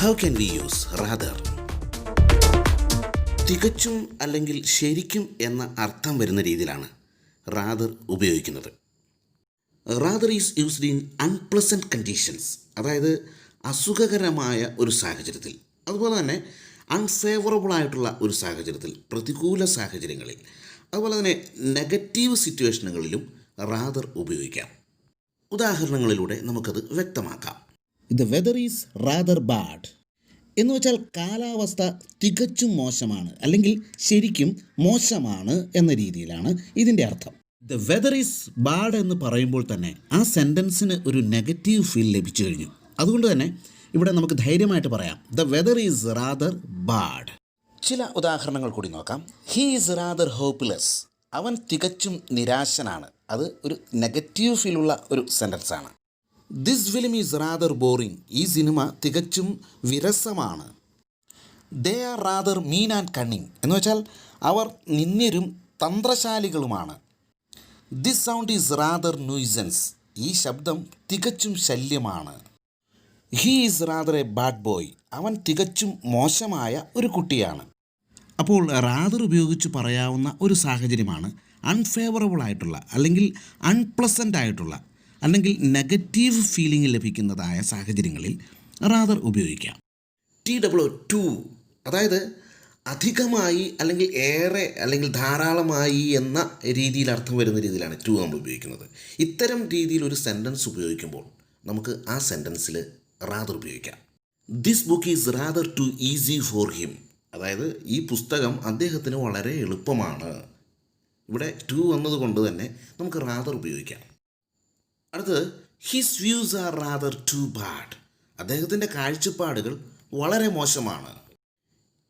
How can we use rather? തികച്ചും അല്ലെങ്കിൽ ശരിക്കും എന്ന അർത്ഥം വരുന്ന രീതിയിലാണ് rather ഉപയോഗിക്കുന്നത്. rather is used in unpleasant conditions, അതായത് അസുഖകരമായ ഒരു സാഹചര്യത്തിൽ, അതുപോലെ തന്നെ അൺഫേവറബിൾ ആയിട്ടുള്ള ഒരു സാഹചര്യത്തിൽ, പ്രതികൂല സാഹചര്യങ്ങളിൽ, അതുപോലെ തന്നെ നെഗറ്റീവ് സിറ്റുവേഷനുകളിലും rather ഉപയോഗിക്കാം. ഉദാഹരണങ്ങളിലൂടെ നമുക്കത് വ്യക്തമാക്കാം. The weather is rather bad എന്ന് വെച്ചാൽ കാലാവസ്ഥ തികച്ചും മോശമാണ് അല്ലെങ്കിൽ ശരിക്കും മോശമാണ് എന്ന രീതിയിലാണ് ഇതിൻ്റെ അർത്ഥം. ദ വെദർ ഈസ് ബാഡ് എന്ന് പറയുമ്പോൾ തന്നെ ആ സെൻറ്റൻസിന് ഒരു നെഗറ്റീവ് ഫീൽ ലഭിച്ചു കഴിഞ്ഞു. അതുകൊണ്ട് തന്നെ ഇവിടെ നമുക്ക് ധൈര്യമായിട്ട് പറയാം, the weather is rather bad. ചില ഉദാഹരണങ്ങൾ കൂടി നോക്കാം. ഹീ ഈസ് റാദർ ഹോപ്പ്ലെസ്, അവൻ തികച്ചും നിരാശനാണ്. അത് ഒരു നെഗറ്റീവ് ഫീലുള്ള ഒരു സെൻറ്റൻസാണ്. This film is rather boring, ഈ സിനിമ തികച്ചും വിരസമാണ്. They are rather mean and cunning എന്ന് വെച്ചാൽ അവർ നിന്ദ്യരും തന്ത്രശാലികളുമാണ്. This sound is rather nuisance, ഈ ശബ്ദം തികച്ചും ശല്യമാണ്. He is rather a bad boy, അവൻ തികച്ചും മോശമായ ഒരു കുട്ടിയാണ്. അപ്പോൾ റാദർ ഉപയോഗിച്ച് പറയാവുന്ന ഒരു സാഹചര്യമാണ് അൺഫേവറബിൾ ആയിട്ടുള്ള അല്ലെങ്കിൽ അൺപ്ലസൻ്റ് ആയിട്ടുള്ള അല്ലെങ്കിൽ നെഗറ്റീവ് ഫീലിംഗ് ലഭിക്കുന്നതായ സാഹചര്യങ്ങളിൽ റാദർ ഉപയോഗിക്കാം. TW2, അതായത് അധികമായി അല്ലെങ്കിൽ ഏറെ അല്ലെങ്കിൽ ധാരാളമായി എന്ന രീതിയിൽ അർത്ഥം വരുന്ന രീതിയിലാണ് ടു നമ്മൾ ഉപയോഗിക്കുന്നത്. ഇത്തരം രീതിയിൽ ഒരു സെൻറ്റൻസ് ഉപയോഗിക്കുമ്പോൾ നമുക്ക് ആ സെൻറ്റൻസിൽ റാദർ ഉപയോഗിക്കാം. This book is rather too easy for him, അതായത് ഈ പുസ്തകം അദ്ദേഹത്തിന് വളരെ എളുപ്പമാണ്. ഇവിടെ ടു വന്നതുകൊണ്ട് തന്നെ നമുക്ക് റാദർ ഉപയോഗിക്കാം. അടുത്തത് his views are rather too bad, അദ്ദേഹത്തിൻ്റെ കാഴ്ചപ്പാടുകൾ വളരെ മോശമാണ്.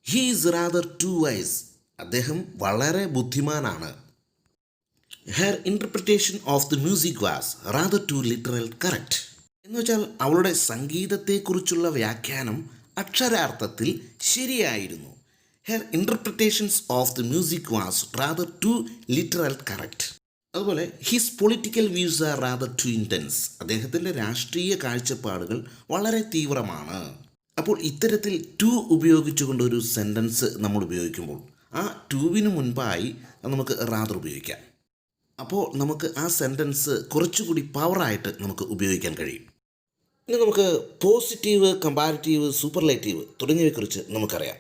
He is rather too wise, അദ്ദേഹം വളരെ ബുദ്ധിമാനാണ്. Her interpretation of the music was rather too literal correct എന്ന് വെച്ചാൽ അവളുടെ സംഗീതത്തെക്കുറിച്ചുള്ള വ്യാഖ്യാനം അക്ഷരാർത്ഥത്തിൽ ശരിയായിരുന്നു. Her interpretations of the music was rather too literal correct. അതുപോലെ his political views are rather too intense, അദ്ദേഹത്തിൻ്റെ രാഷ്ട്രീയ കാഴ്ചപ്പാടുകൾ വളരെ തീവ്രമാണ്. അപ്പോൾ ഇത്തരത്തിൽ ടു ഉപയോഗിച്ചുകൊണ്ട് ഒരു സെൻറ്റൻസ് നമ്മൾ ഉപയോഗിക്കുമ്പോൾ ആ ടുവിന് മുൻപായി നമുക്ക് റാദർ ഉപയോഗിക്കാം. അപ്പോൾ നമുക്ക് ആ സെൻറ്റൻസ് കുറച്ചുകൂടി പവറായിട്ട് നമുക്ക് ഉപയോഗിക്കാൻ കഴിയും. ഇനി നമുക്ക് പോസിറ്റീവ്, കമ്പാരിറ്റീവ്, സൂപ്പർലേറ്റീവ് തുടങ്ങിയവയെക്കുറിച്ച് നമുക്കറിയാം.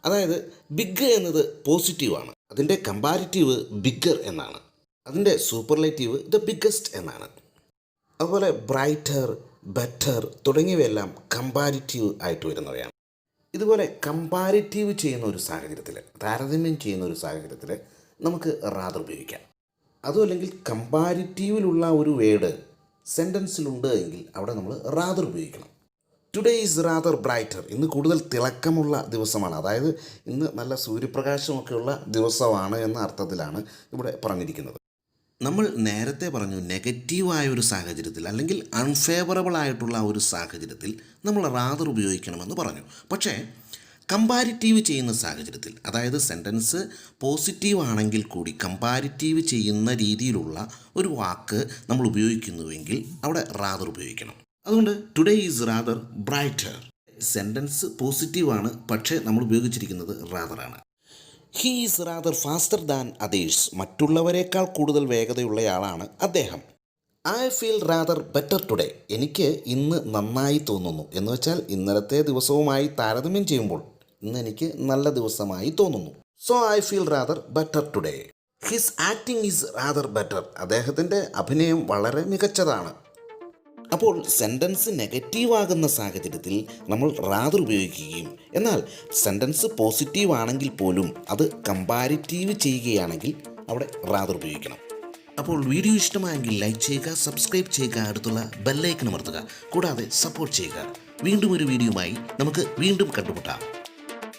അതായത് ബിഗ് എന്നത് പോസിറ്റീവാണ്, അതിൻ്റെ കമ്പാരിറ്റീവ് ബിഗ്ഗർ എന്നാണ്, അതിൻ്റെ സൂപ്പർലേറ്റീവ് ദ ബിഗ്ഗസ്റ്റ് എന്നാണ്. അതുപോലെ ബ്രൈറ്റർ, ബെറ്റർ തുടങ്ങിയവയെല്ലാം കമ്പാരിറ്റീവ് ആയിട്ട് വരുന്നവയാണ്. ഇതുപോലെ കമ്പാരിറ്റീവ് ചെയ്യുന്ന ഒരു സാഹചര്യത്തിൽ, താരതമ്യം ചെയ്യുന്ന ഒരു സാഹചര്യത്തിൽ നമുക്ക് റാദർ ഉപയോഗിക്കാം. അതും അല്ലെങ്കിൽ കമ്പാരിറ്റീവിലുള്ള ഒരു വേർഡ് സെൻറ്റൻസിലുണ്ട് എങ്കിൽ അവിടെ നമ്മൾ റാദർ ഉപയോഗിക്കണം. ടുഡേ ഈസ് റാദർ ബ്രൈറ്റർ, ഇന്ന് കൂടുതൽ തിളക്കമുള്ള ദിവസമാണ്, അതായത് ഇന്ന് നല്ല സൂര്യപ്രകാശമൊക്കെയുള്ള ദിവസമാണ് എന്ന അർത്ഥത്തിലാണ് ഇവിടെ പറഞ്ഞിരിക്കുന്നത്. നമ്മൾ നേരത്തെ പറഞ്ഞു നെഗറ്റീവായ ഒരു സാഹചര്യത്തിൽ അല്ലെങ്കിൽ അൺഫേവറബിൾ ആയിട്ടുള്ള ഒരു സാഹചര്യത്തിൽ നമ്മൾ റാദർ ഉപയോഗിക്കണമെന്ന് പറഞ്ഞു. പക്ഷേ കമ്പാരിറ്റീവ് ചെയ്യുന്ന സാഹചര്യത്തിൽ, അതായത് സെൻറ്റൻസ് പോസിറ്റീവ് ആണെങ്കിൽ കൂടി കമ്പാരിറ്റീവ് ചെയ്യുന്ന രീതിയിലുള്ള ഒരു വാക്ക് നമ്മൾ ഉപയോഗിക്കുന്നുവെങ്കിൽ അവിടെ റാദർ ഉപയോഗിക്കണം. അതുകൊണ്ട് today is rather brighter, sentence പോസിറ്റീവാണ് പക്ഷേ നമ്മൾ ഉപയോഗിച്ചിരിക്കുന്നത് റാദറാണ്. He is rather faster than others, മറ്റുള്ളവരെക്കാൾ കൂടുതൽ വേഗതയുള്ളയാളാണ് അദ്ദേഹം. I feel rather better today, എനിക്ക് ഇന്ന് നന്നായി തോന്നുന്നു എന്ന് വെച്ചാൽ ഇന്നലത്തെ ദിവസവുമായി താരതമ്യം ചെയ്യുമ്പോൾ ഇന്ന് എനിക്ക് നല്ല ദിവസമായി തോന്നുന്നു. So I feel rather better today. His acting is rather better, അദ്ദേഹത്തിൻ്റെ അഭിനയം വളരെ മികച്ചതാണ്. അപ്പോൾ സെൻറ്റൻസ് നെഗറ്റീവ് ആകുന്ന സാഹചര്യത്തിൽ നമ്മൾ റാദർ ഉപയോഗിക്കുകയും എന്നാൽ സെൻറ്റൻസ് പോസിറ്റീവ് ആണെങ്കിൽ പോലും അത് കമ്പാരിറ്റീവ് ചെയ്യുകയാണെങ്കിൽ അവിടെ റാദർ ഉപയോഗിക്കണം. അപ്പോൾ വീഡിയോ ഇഷ്ടമായെങ്കിൽ ലൈക്ക് ചെയ്യുക, സബ്സ്ക്രൈബ് ചെയ്യുക, അടുത്തുള്ള ബെല്ലൈക്കൺ അമർത്തുക, കൂടാതെ സപ്പോർട്ട് ചെയ്യുക. വീണ്ടും ഒരു വീഡിയോയുമായി നമുക്ക് വീണ്ടും കണ്ടുമുട്ടാം.